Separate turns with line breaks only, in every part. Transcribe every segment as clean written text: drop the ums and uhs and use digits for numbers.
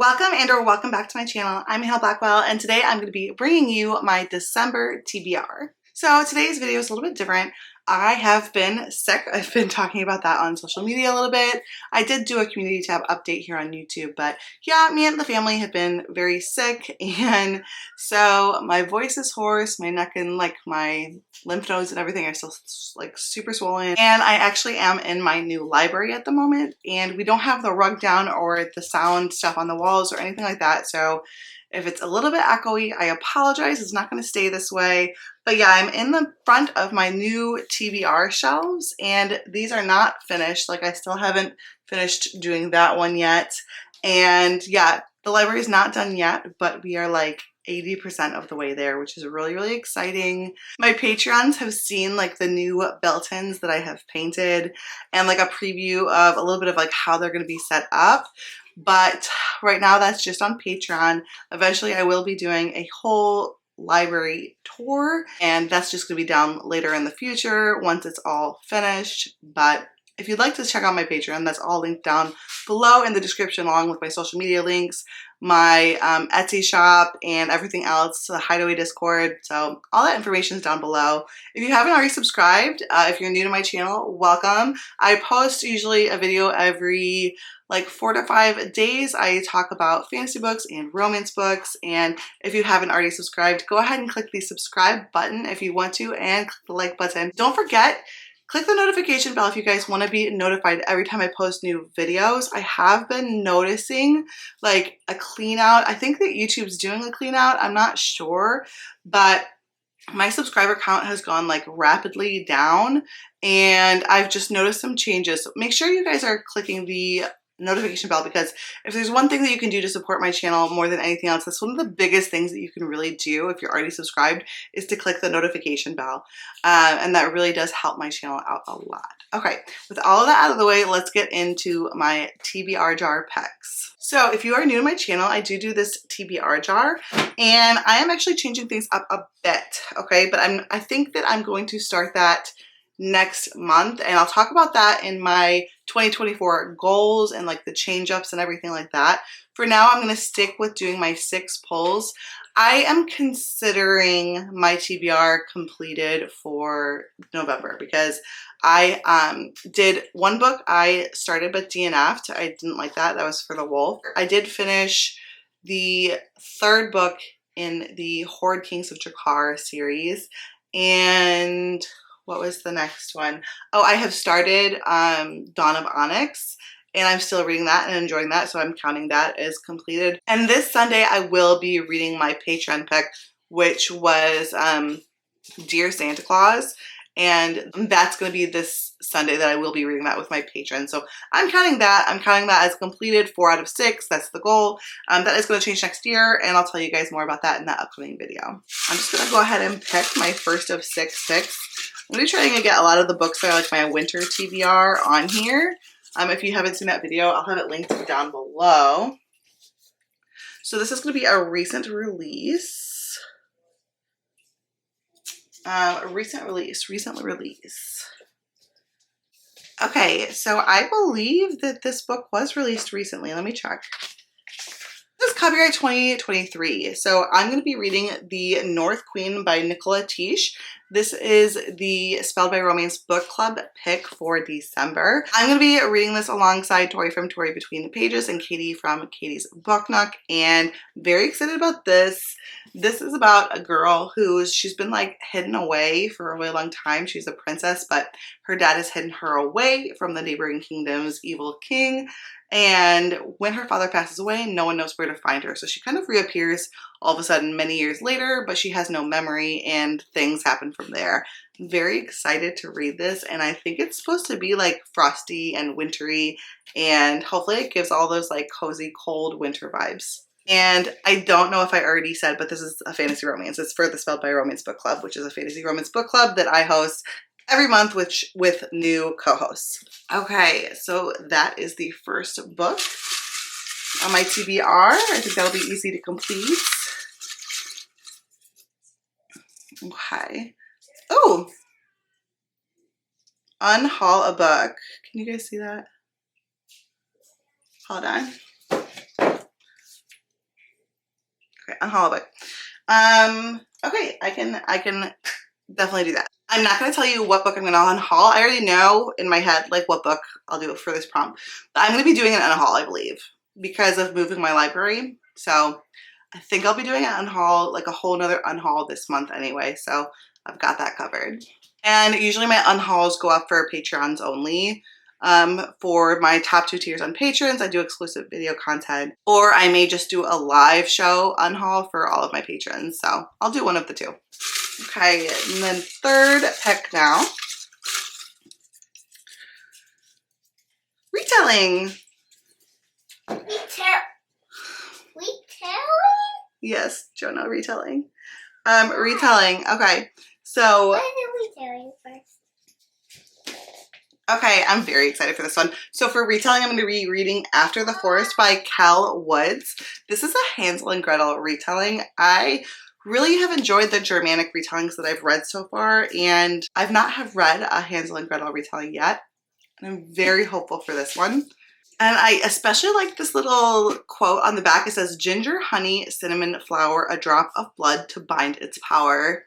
Welcome and/or welcome back to my channel. I'm Hale Blackwell, and today I'm going to be bringing you my December TBR. So today's video is a little bit different. I have been sick. I've been talking about that on social media a little bit. I did do a community tab update here on YouTube, but yeah, me and the family have been very sick, and so my voice is hoarse, my neck and like my lymph nodes and everything are still like super swollen. And I actually am in my new library at the moment, and we don't have the rug down or the sound stuff on the walls or anything like that. So if it's a little bit echoey, I apologize. It's not going to stay this way. But yeah, I'm in the front of my new TBR shelves, and these are not finished. Like, I still haven't finished doing that one yet. And yeah, the library is not done yet, but we are like 80% of the way there, which is really, really exciting. My Patreons have seen like the new built-ins that I have painted and like a preview of a little bit of like how they're going to be set up. But right now that's just on Patreon. Eventually I will be doing a whole library tour, and that's just going to be down later in the future once it's all finished. But if you'd like to check out my Patreon, that's all linked down below in the description, along with my social media links, my Etsy shop, and everything else, the Hideaway Discord. So all that information is down below. If you haven't already subscribed, if you're new to my channel, welcome. I post usually a video every like 4 to 5 days. I talk about fantasy books and romance books, and if you haven't already subscribed, go ahead and click the subscribe button if you want to, and click the like button. Don't forget, click the notification bell if you guys want to be notified every time I post new videos. I have been noticing like a clean out. I think that YouTube's doing a clean out. I'm not sure, but my subscriber count has gone like rapidly down, and I've just noticed some changes. So make sure you guys are clicking the notification bell, because if there's one thing that you can do to support my channel more than anything else, that's one of the biggest things that you can really do if you're already subscribed, is to click the notification bell. And that really does help my channel out a lot. Okay, with all of that out of the way, let's get into my TBR jar picks. So if you are new to my channel, I do this TBR jar, and I am actually changing things up a bit, okay? But I think that I'm going to start that next month, and I'll talk about that in my 2024 goals and like the change ups and everything like that. For now, I'm going to stick with doing my 6 pulls. I am considering my TBR completed for November, because I did one book I started but DNF'd. I didn't like that. That was for the wolf. I did finish the 3rd book in the Horde Kings of Drakkar series, and what was the next one? Oh, I have started Dawn of Onyx, and I'm still reading that and enjoying that, so I'm counting that as completed. And this Sunday, I will be reading my Patreon pick, which was Dear Santa Claus, and that's going to be this Sunday that I will be reading that with my patron. So I'm counting that. I'm counting that as completed. 4 out of 6. That's the goal. That is going to change next year, and I'll tell you guys more about that in that upcoming video. I'm just going to go ahead and pick my first of 6 picks. I'm going to be trying to get a lot of the books that are like my winter TBR on here. If you haven't seen that video, I'll have it linked down below. So this is going to be a recent release. Recently released. Okay, so I believe that this book was released recently. Let me check. This is copyright 2023. So I'm going to be reading The North Queen by Nicola Tish. This is the Spelled by Romance book club pick for December. I'm going to be reading this alongside Tori from Tori Between the Pages and Katie from Katie's Book Nook, and very excited about this. This is about a girl she's been like hidden away for a really long time. She's a princess, but her dad has hidden her away from the neighboring kingdom's evil king. And when her father passes away, no one knows where to find her. So she kind of reappears all of a sudden many years later, but she has no memory, and things happen from there. I'm very excited to read this, and I think it's supposed to be like frosty and wintry, and hopefully it gives all those like cozy, cold winter vibes. And I don't know if I already said, but this is a fantasy romance. It's for the Spelled by Romance book club, which is a fantasy romance book club that I host every month with new co-hosts. Okay, so that is the first book on my TBR. I think that'll be easy to complete. Okay. Oh! Unhaul a book. Can you guys see that? Hold on. unhaul a book. Okay, I can definitely do that. I'm not going to tell you what book I'm going to unhaul. I already know in my head like what book I'll do for this prompt. But I'm going to be doing an unhaul, I believe, because of moving my library. So I think I'll be doing an unhaul, like a whole nother unhaul this month anyway. So I've got that covered. And usually my unhauls go up for Patreons only. For my top 2 tiers on patrons, I do exclusive video content, or I may just do a live show unhaul for all of my patrons. So I'll do one of the two. Okay, and then third pick now. Retelling.
Retelling?
Yes, Jonah, retelling. Retelling. Okay, so.
What is retelling first?
Okay, I'm very excited for this one. So for retelling, I'm going to be reading After the Forest by Cal Woods. This is a Hansel and Gretel retelling. I really have enjoyed the Germanic retellings that I've read so far, and I've not have read a Hansel and Gretel retelling yet. And I'm very hopeful for this one. And I especially like this little quote on the back. It says, "Ginger, honey, cinnamon, flour, a drop of blood to bind its power."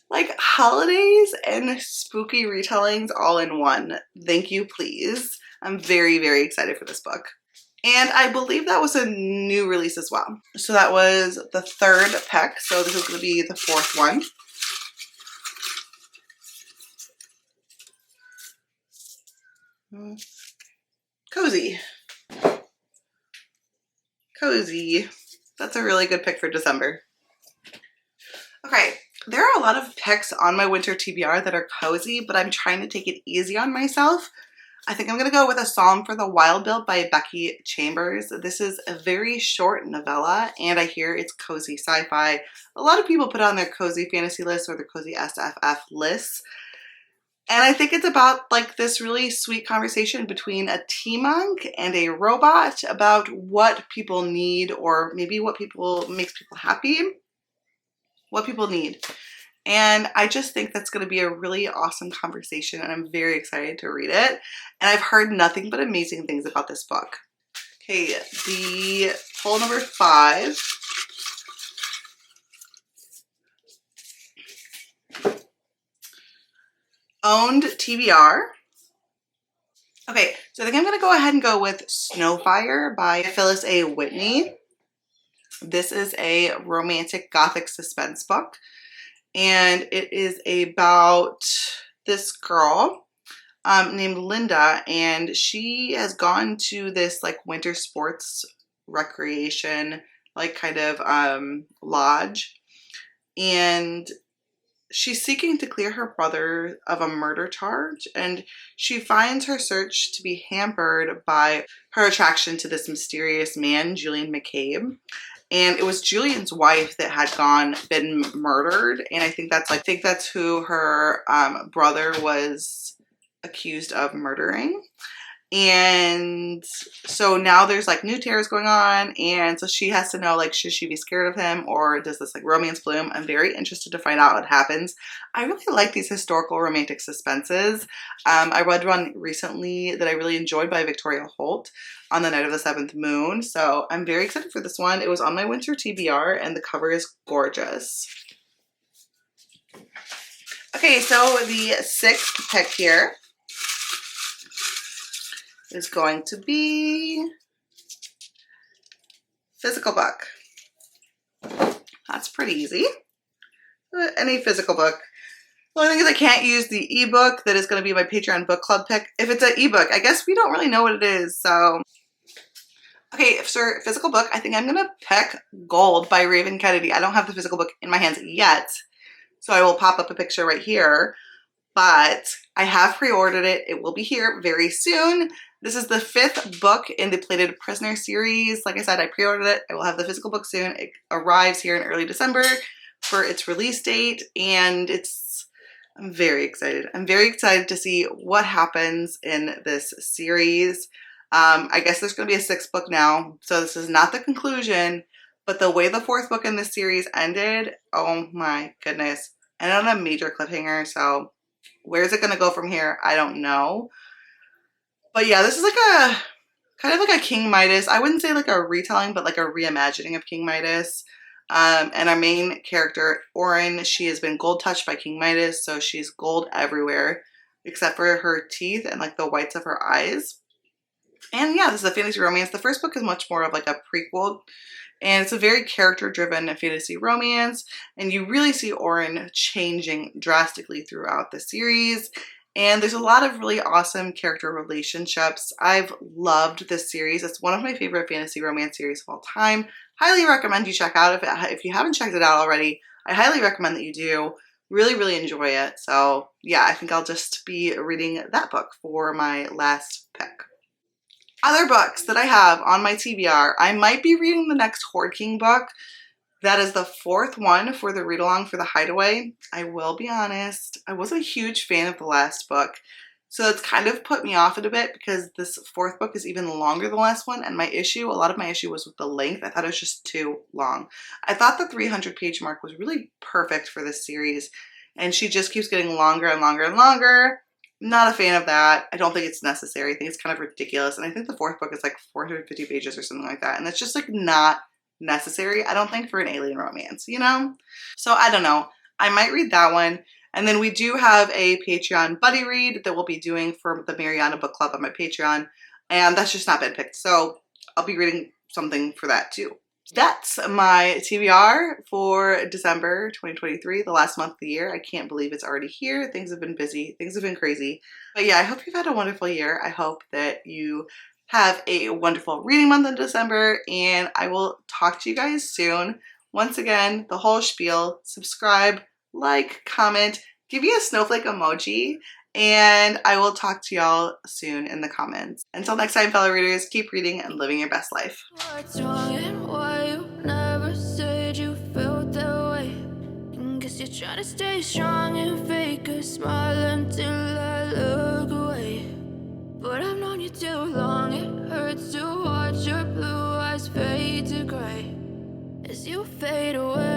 Like holidays and spooky retellings all in one. Thank you, please. I'm very, very excited for this book. And I believe that was a new release as well. So that was the third pick. So this is going to be the fourth one. Cozy. Cozy. That's a really good pick for December. Okay. There are a lot of picks on my winter TBR that are cozy, but I'm trying to take it easy on myself. I think I'm going to go with A Psalm for the Wild Bill by Becky Chambers. This is a very short novella, and I hear it's cozy sci-fi. A lot of people put on their cozy fantasy lists or their cozy SFF lists. And I think it's about like this really sweet conversation between a tea monk and a robot about what people need, or maybe what makes people happy. What people need. And I just think that's going to be a really awesome conversation, and I'm very excited to read it. And I've heard nothing but amazing things about this book. Okay, the pull number 5. Owned TBR. Okay, so I think I'm going to go ahead and go with Snowfire by Phyllis A. Whitney. This is a romantic gothic suspense book, and it is about this girl named Linda, and she has gone to this like winter sports recreation like kind of lodge, and she's seeking to clear her brother of a murder charge, and she finds her search to be hampered by her attraction to this mysterious man, Julian McCabe. And it was Julian's wife that had been murdered, and I think that's who her brother was accused of murdering. And so now there's like new terrors going on, and so she has to know, like, should she be scared of him, or does this like romance bloom? I'm very interested to find out what happens. I really like these historical romantic suspenses. I read one recently that I really enjoyed by Victoria Holt, On the Night of the Seventh Moon. So I'm very excited for this one. It was on my winter TBR, and the cover is gorgeous. Okay, so the 6th pick here is going to be physical book. That's pretty easy. Any physical book. The only thing is I can't use the ebook that is going to be my Patreon book club pick. If it's an ebook, I guess we don't really know what it is, so. Okay, for physical book, I think I'm going to pick Gold by Raven Kennedy. I don't have the physical book in my hands yet, so I will pop up a picture right here, but I have pre-ordered it. It will be here very soon. This is the 5th book in the Plated Prisoner series. Like I said, I pre-ordered it. I will have the physical book soon. It arrives here in early December for its release date, and I'm very excited. I'm very excited to see what happens in this series. I guess there's going to be a 6th book now, so this is not the conclusion, but the way the 4th book in this series ended, oh my goodness. And on a major cliffhanger, so where's it going to go from here? I don't know. But yeah, this is like a kind of like a King Midas. I wouldn't say like a retelling, but like a reimagining of King Midas. And our main character, Orin, she has been gold touched by King Midas, so she's gold everywhere except for her teeth and like the whites of her eyes. And yeah, this is a fantasy romance. The first book is much more of like a prequel, and it's a very character-driven fantasy romance, and you really see Orin changing drastically throughout the series. And there's a lot of really awesome character relationships. I've loved this series. It's one of my favorite fantasy romance series of all time. Highly recommend you check out. If you haven't checked it out already, I highly recommend that you do. Really, really enjoy it. So yeah, I think I'll just be reading that book for my last pick. Other books that I have on my TBR, I might be reading the next Horde King book. That is the fourth one for the read-along for the Hideaway. I will be honest, I wasn't a huge fan of the last book, so it's kind of put me off it a bit because this fourth book is even longer than the last one, and a lot of my issue was with the length. I thought it was just too long. I thought the 300-page mark was really perfect for this series, and she just keeps getting longer and longer and longer. Not a fan of that. I don't think it's necessary. I think it's kind of ridiculous, and I think the fourth book is like 450 pages or something like that, and it's just like not necessary, I don't think, for an alien romance, you know? So I don't know. I might read that one. And then we do have a Patreon buddy read that we'll be doing for the Mariana Book Club on my Patreon, and that's just not been picked. So I'll be reading something for that too. That's my TBR for December 2023, the last month of the year. I can't believe it's already here. Things have been busy. Things have been crazy. But yeah, I hope you've had a wonderful year. I hope that you have a wonderful reading month in December, and I will talk to you guys soon. Once again, the whole spiel: subscribe, like, comment, give me a snowflake emoji, and I will talk to y'all soon in the comments. Until next time, fellow readers, keep reading and living your best life.
What's wrong and why you never said you felt that way? Guess you're trying to stay strong and fake a smile until I look away. But I've known you too long, it hurts to watch your blue eyes fade to gray as you fade away.